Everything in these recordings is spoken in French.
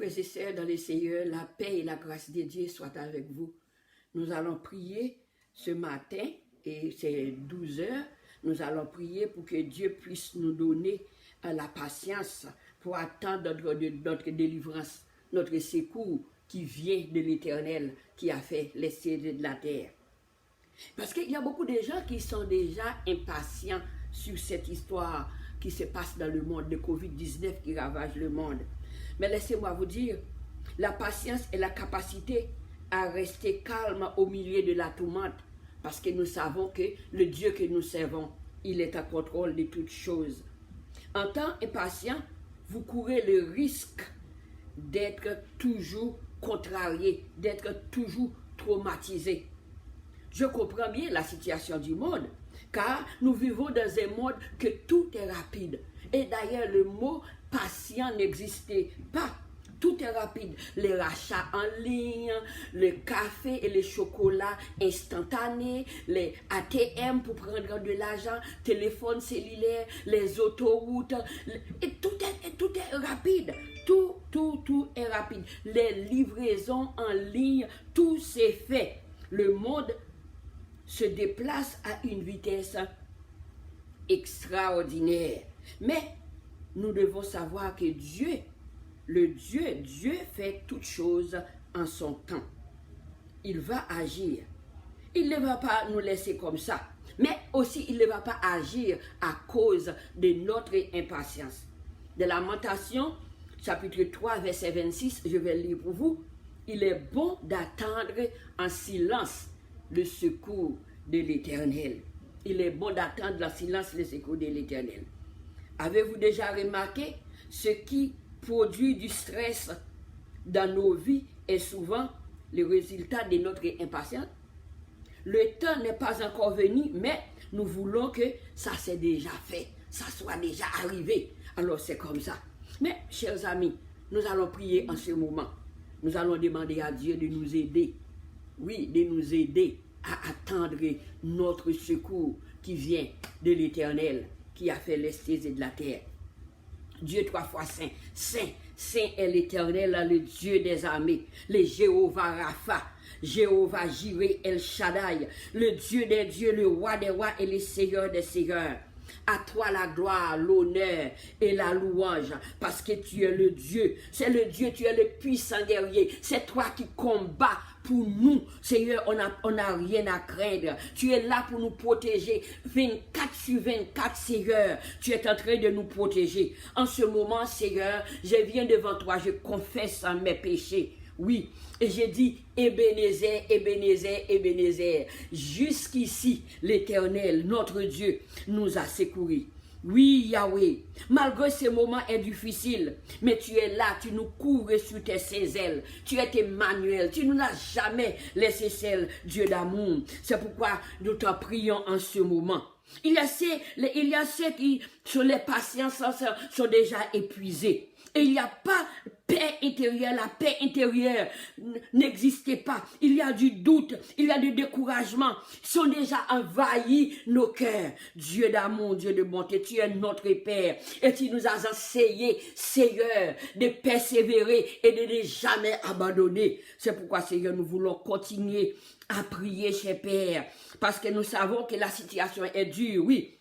Frères et sœurs dans les Seigneurs, la paix et la grâce de Dieu soient avec vous. Nous allons prier ce matin, et c'est 12 heures, nous allons prier pour que Dieu puisse nous donner la patience pour attendre notre délivrance, notre secours qui vient de l'Éternel, qui a fait les cieux de la terre. Parce qu'il y a beaucoup de gens qui sont déjà impatients sur cette histoire qui se passe dans le monde, de Covid-19 qui ravage le monde. Mais laissez-moi vous dire, la patience est la capacité à rester calme au milieu de la tourmente, parce que nous savons que le Dieu que nous servons, il est en contrôle de toutes choses. En tant impatient, vous courez le risque d'être toujours contrarié, d'être toujours traumatisé. Je comprends bien la situation du monde, car nous vivons dans un monde que tout est rapide. Et d'ailleurs, le mot patient n'existait pas. Tout est rapide. Les rachats en ligne, le café et les chocolats instantanés, les ATM pour prendre de l'argent, téléphone cellulaire, les autoroutes, et tout est rapide. Tout est rapide. Les livraisons en ligne, tout s'est fait. Le monde se déplace à une vitesse extraordinaire. Mais nous devons savoir que Dieu fait toutes choses en son temps. Il va agir. Il ne va pas nous laisser comme ça. Mais aussi, il ne va pas agir à cause de notre impatience. De Lamentation, chapitre 3, verset 26, je vais le lire pour vous. Il est bon d'attendre en silence le secours de l'Éternel. Il est bon d'attendre en silence le secours de l'Éternel. Avez-vous déjà remarqué ce qui produit du stress dans nos vies est souvent le résultat de notre impatience? Le temps n'est pas encore venu, mais nous voulons que ça s'est déjà fait, ça soit déjà arrivé. Alors c'est comme ça. Mais, chers amis, nous allons prier en ce moment. Nous allons demander à Dieu de nous aider. Oui, de nous aider à attendre notre secours qui vient de l'Éternel, qui a fait les cieux et de la terre. Dieu trois fois saint, saint est l'Éternel, le Dieu des armées, le Jéhovah Rapha, Jéhovah Jireh El Shaddai, le Dieu des dieux, le roi des rois et le Seigneur des seigneurs. À toi la gloire, l'honneur et la louange, parce que tu es le Dieu. C'est le Dieu, tu es le puissant guerrier. C'est toi qui combats pour nous. Seigneur, on n'a rien à craindre. Tu es là pour nous protéger. 24 sur 24, Seigneur, tu es en train de nous protéger. En ce moment, Seigneur, je viens devant toi, je confesse mes péchés. Oui, et j'ai dit, Ebenezer, Ebenezer, Ebenezer. Jusqu'ici, l'Éternel, notre Dieu, nous a secourus. Oui, Yahweh, malgré ces moments difficiles, mais tu es là, tu nous couvres sous tes ailes. Tu es Emmanuel, tu ne nous as jamais laissé seul, Dieu d'amour. C'est pourquoi nous t'en prions en ce moment. Il y a ceux qui, sur les patients, sont déjà épuisés. Et il n'y a pas paix intérieure, la paix intérieure n'existait pas. Il y a du doute, il y a du découragement. Ils sont déjà envahis nos cœurs. Dieu d'amour, Dieu de bonté, tu es notre Père. Et tu nous as enseigné, Seigneur, de persévérer et de ne jamais abandonner. C'est pourquoi, Seigneur, nous voulons continuer à prier, cher Père. Parce que nous savons que la situation est dure, oui.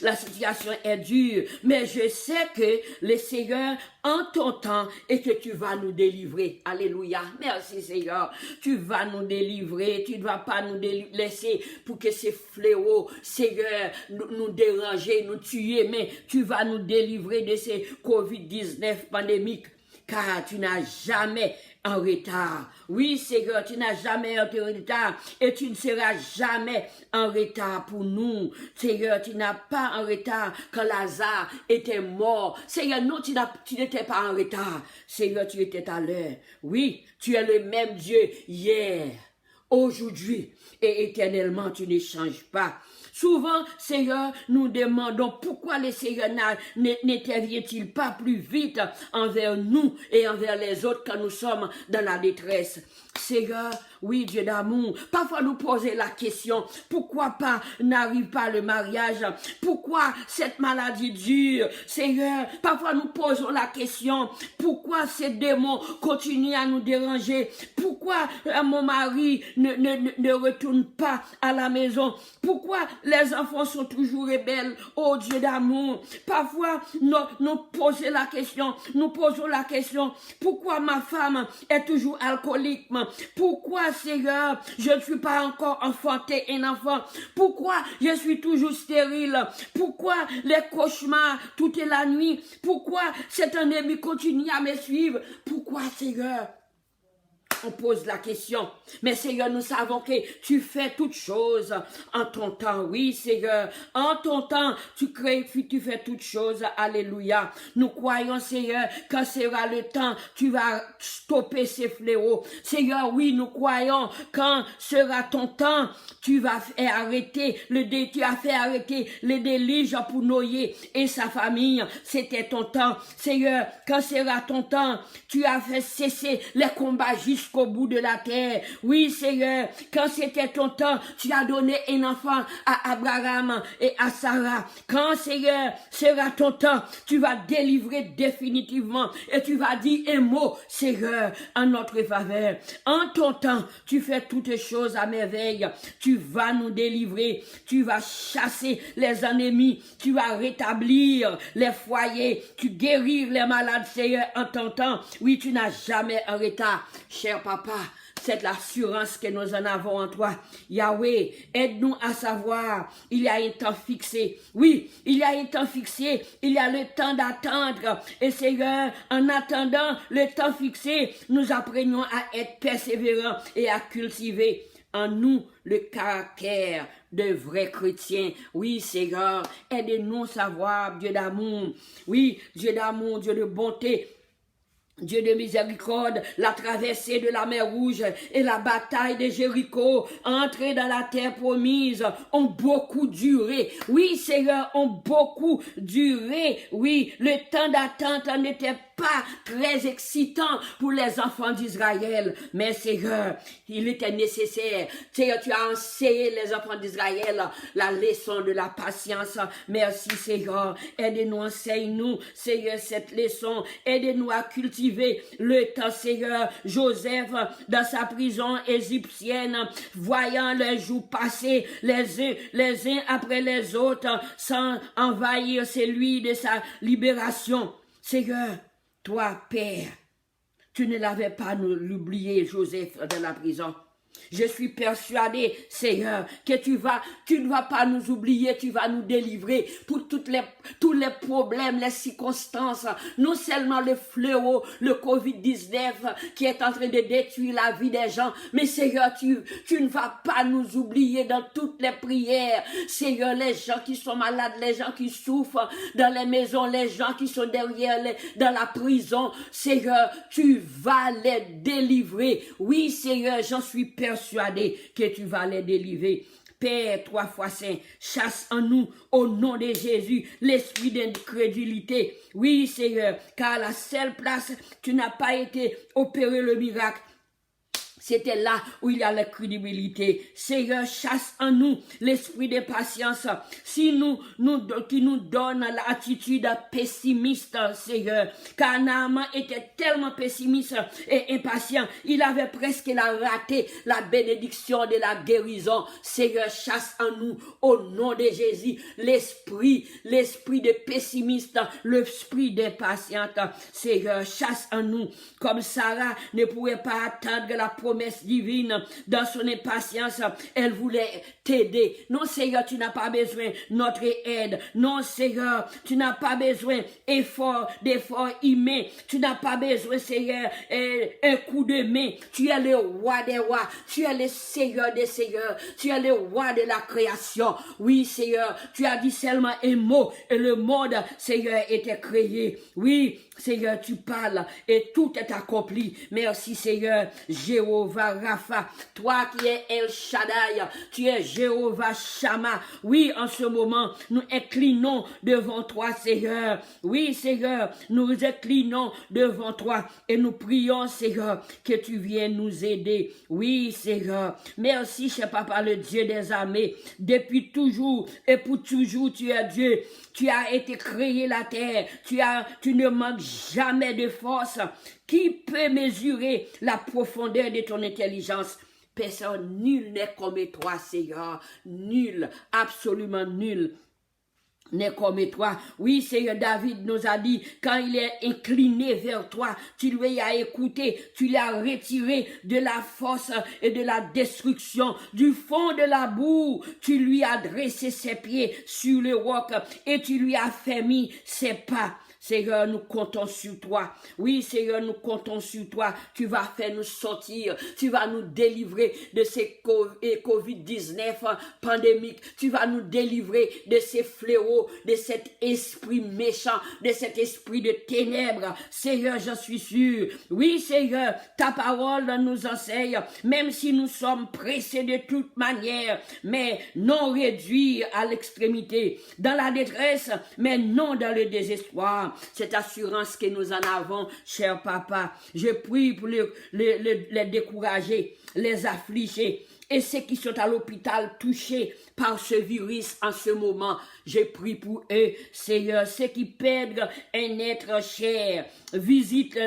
La situation est dure, mais je sais que le Seigneur en ton temps et que tu vas nous délivrer. Alléluia. Merci Seigneur. Tu vas nous délivrer. Tu ne vas pas nous laisser pour que ces fléaux, Seigneur, nous déranger, nous tuer, mais tu vas nous délivrer de ces Covid-19 pandémiques. Car tu n'as jamais en retard. Oui, Seigneur, tu n'as jamais été en retard et tu ne seras jamais en retard pour nous. Seigneur, tu n'as pas en retard quand Lazare était mort. Seigneur, non, tu n'étais pas en retard. Seigneur, tu étais à l'heure. Oui, tu es le même Dieu hier, aujourd'hui et éternellement, tu ne changes pas. Souvent, Seigneur, nous demandons pourquoi le Seigneur n'intervient-il pas plus vite envers nous et envers les autres quand nous sommes dans la détresse. Seigneur, Oui, Dieu d'amour. Parfois, nous poser la question, pourquoi pas n'arrive pas le mariage? Pourquoi cette maladie dure? Seigneur, parfois nous posons la question, pourquoi ces démons continuent à nous déranger? Pourquoi mon mari ne retourne pas à la maison? Pourquoi les enfants sont toujours rebelles? Oh Dieu d'amour. Parfois, nous posons la question, pourquoi ma femme est toujours alcoolique? Pourquoi, Seigneur, je ne suis pas encore enfanté un enfant? Pourquoi je suis toujours stérile? Pourquoi les cauchemars toute la nuit? Pourquoi cet ennemi continue à me suivre? Pourquoi, Seigneur? On pose la question. Mais Seigneur, nous savons que tu fais toutes choses en ton temps. Oui, Seigneur, en ton temps, tu crées, tu fais toutes choses. Alléluia. Nous croyons, Seigneur, quand sera le temps, tu vas stopper ces fléaux. Seigneur, oui, nous croyons, quand sera ton temps, tu vas faire arrêter tu as fait arrêter le déluge pour Noé et sa famille. C'était ton temps. Seigneur, quand sera ton temps, tu as fait cesser les combats jusqu'au bout de la terre. Oui, Seigneur, quand c'était ton temps, tu as donné un enfant à Abraham et à Sarah. Quand, Seigneur, sera ton temps, tu vas délivrer définitivement et tu vas dire un mot, Seigneur, en notre faveur. En ton temps, tu fais toutes choses à merveille. Tu vas nous délivrer. Tu vas chasser les ennemis. Tu vas rétablir les foyers. Tu guérir les malades, Seigneur, en ton temps. Oui, tu n'as jamais un retard. Cher papa, c'est l'assurance que nous en avons en toi. Yahweh, aide-nous à savoir, il y a un temps fixé. Oui, il y a un temps fixé, il y a le temps d'attendre. Et Seigneur, en attendant le temps fixé, nous apprenons à être persévérants et à cultiver en nous le caractère de vrais chrétiens. Oui, Seigneur, aide-nous à savoir, Dieu d'amour. Oui, Dieu d'amour, Dieu de bonté. Dieu de miséricorde, la traversée de la mer Rouge et la bataille de Jéricho, entrer dans la terre promise, ont beaucoup duré. Oui, Seigneur, ont beaucoup duré. Oui, le temps d'attente n'était pas très excitant pour les enfants d'Israël. Mais Seigneur, il était nécessaire. Seigneur, tu as enseigné les enfants d'Israël la leçon de la patience. Merci, Seigneur. Aide-nous, enseigne-nous, Seigneur, cette leçon. Aide-nous à cultiver le temps, Seigneur. Joseph, dans sa prison égyptienne, voyant les jours passer les uns après les autres, sans envahir celui de sa libération. Seigneur, toi, Père, tu ne l'avais pas l'oublier, Joseph, dans la prison. Je suis persuadé, Seigneur, que tu ne vas pas nous oublier, tu vas nous délivrer pour tous les problèmes, les circonstances, non seulement le fléau, le Covid-19 qui est en train de détruire la vie des gens, mais Seigneur, tu ne vas pas nous oublier dans toutes les prières. Seigneur, les gens qui sont malades, les gens qui souffrent dans les maisons, les gens qui sont dans la prison, Seigneur, tu vas les délivrer. Oui, Seigneur, j'en suis persuadé que tu vas les délivrer. Père, 3 fois saint, chasse en nous, au nom de Jésus, l'esprit d'incrédulité. Oui, Seigneur, car à la seule place, tu n'as pas été opéré le miracle. C'était là où il y a la crédibilité. Seigneur, chasse en nous l'esprit de patience. Si qui nous donne l'attitude pessimiste, Seigneur. Car Naaman était tellement pessimiste et impatient. Il avait presque raté la bénédiction de la guérison. Seigneur, chasse en nous, au nom de Jésus, l'esprit de pessimiste, l'esprit de patiente. Seigneur, chasse en nous. Comme Sarah ne pouvait pas attendre la promesse divine dans son impatience, elle voulait t'aider. Non, Seigneur, tu n'as pas besoin de notre aide. Non, Seigneur, tu n'as pas besoin d'efforts humains. Tu n'as pas besoin, Seigneur, un coup de main. Tu es le roi des rois. Tu es le Seigneur des seigneurs. Tu es le roi de la création. Oui, Seigneur, tu as dit seulement un mot et le monde, Seigneur, était créé. Oui, Seigneur, tu parles et tout est accompli. Merci, Seigneur. Jéhovah Jéhovah Rapha, toi qui es El Shaddai, tu es Jéhovah Shammah. Oui, en ce moment, nous inclinons devant toi, Seigneur. Oui, Seigneur, nous inclinons devant toi et nous prions, Seigneur, que tu viennes nous aider. Oui, Seigneur. Merci, cher Papa, le Dieu des armées. Depuis toujours et pour toujours, tu es Dieu. Tu as été créé la terre. Tu ne manques jamais de force. Qui peut mesurer la profondeur de ton intelligence? Personne, nul n'est comme toi, Seigneur. Nul, absolument nul n'est comme toi. Oui, Seigneur, David nous a dit, quand il est incliné vers toi, tu lui as écouté, tu l'as retiré de la force et de la destruction, du fond de la boue, tu lui as dressé ses pieds sur le roc et tu lui as fermé ses pas. Seigneur, nous comptons sur toi. Oui, Seigneur, nous comptons sur toi. Tu vas faire nous sortir. Tu vas nous délivrer de ces COVID-19 pandémiques. Tu vas nous délivrer de ces fléaux, de cet esprit méchant, de cet esprit de ténèbres. Seigneur, j'en suis sûr. Oui, Seigneur, ta parole nous enseigne, même si nous sommes pressés de toute manière, mais non réduits à l'extrémité, dans la détresse, mais non dans le désespoir. Cette assurance que nous en avons, cher Papa, je prie pour les décourager, les affligés et ceux qui sont à l'hôpital touchés par ce virus en ce moment. Je prie pour eux, Seigneur, ceux qui perdent un être cher. Visite,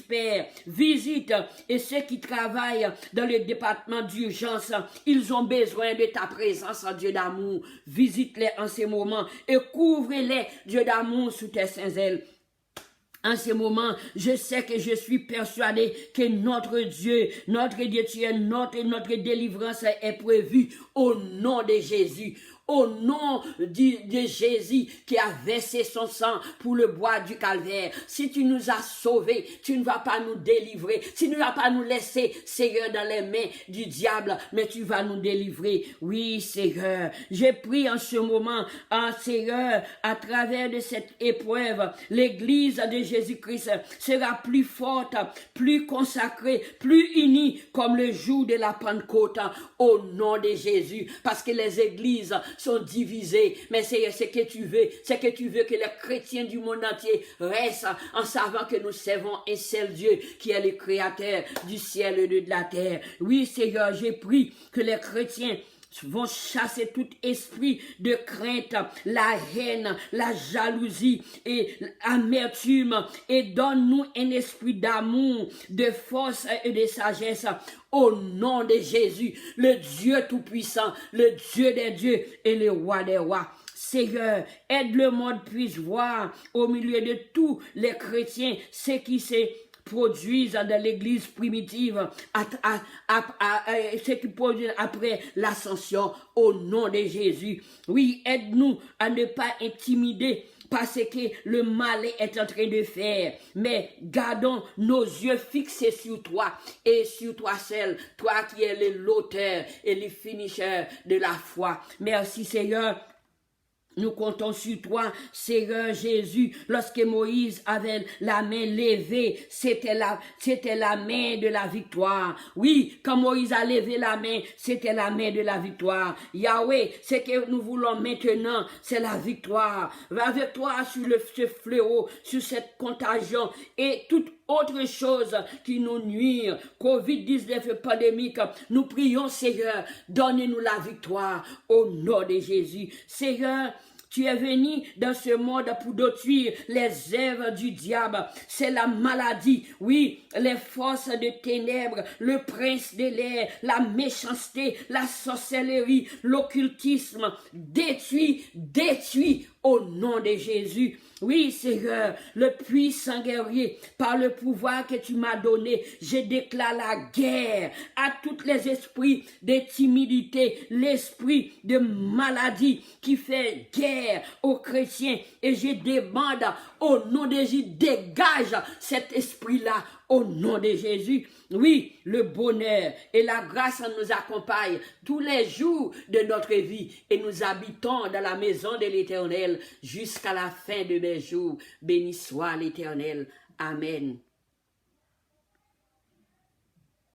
Père, visite, et ceux qui travaillent dans le département d'urgence, ils ont besoin de ta présence, Dieu d'amour. Visite-les en ce moment et couvre-les, Dieu d'amour, sous tes saints ailes. En ce moment, je sais que je suis persuadé que notre Dieu, tu es notre délivrance est prévue au nom de Jésus. Au nom de Jésus qui a versé son sang pour le bois du calvaire. Si tu nous as sauvés, tu ne vas pas nous délivrer. Tu ne vas pas nous laisser, Seigneur, dans les mains du diable, mais tu vas nous délivrer. Oui, Seigneur. Je prie en ce moment, Seigneur, à travers de cette épreuve, l'Église de Jésus-Christ sera plus forte, plus consacrée, plus unie, comme le jour de la Pentecôte, au nom de Jésus. Parce que les églises sont divisés, mais c'est ce que tu veux, c'est que tu veux que les chrétiens du monde entier restent en savant que nous servons un seul Dieu qui est le créateur du ciel et de la terre. Oui, Seigneur, j'ai pris que les chrétiens vont chasser tout esprit de crainte, la haine, la jalousie et l'amertume, et donne-nous un esprit d'amour, de force et de sagesse au nom de Jésus, le Dieu tout-puissant, le Dieu des dieux et le roi des rois. Seigneur, aide le monde puisse voir au milieu de tous les chrétiens ce qui s'est produisent dans l'église primitive, ce qui produisent après l'ascension, au nom de Jésus. Oui, aide-nous à ne pas intimider parce que le mal est en train de faire, mais gardons nos yeux fixés sur toi et sur toi seul, toi qui es l'auteur et le finisseur de la foi. Merci, Seigneur. Nous comptons sur toi, Seigneur Jésus. Lorsque Moïse avait la main levée, c'était la main de la victoire. Oui, quand Moïse a levé la main, c'était la main de la victoire. Yahweh, ce que nous voulons maintenant, c'est la victoire. Va avec toi sur ce fléau, sur cette contagion et toute autre chose qui nous nuit, COVID-19 pandémique, nous prions, Seigneur, donnez-nous la victoire au nom de Jésus. Seigneur, tu es venu dans ce monde pour détruire les œuvres du diable. C'est la maladie, oui, les forces de ténèbres, le prince de l'air, la méchanceté, la sorcellerie, l'occultisme. Détruis au nom de Jésus. Oui, Seigneur, le puissant guerrier, par le pouvoir que tu m'as donné, je déclare la guerre à tous les esprits de timidité, l'esprit de maladie qui fait guerre aux chrétiens. Et je demande au nom de Jésus, dégage cet esprit-là au nom de Jésus. Oui, le bonheur et la grâce nous accompagnent tous les jours de notre vie et nous habitons dans la maison de l'Éternel jusqu'à la fin de mes jours. Béni soit l'Éternel. Amen.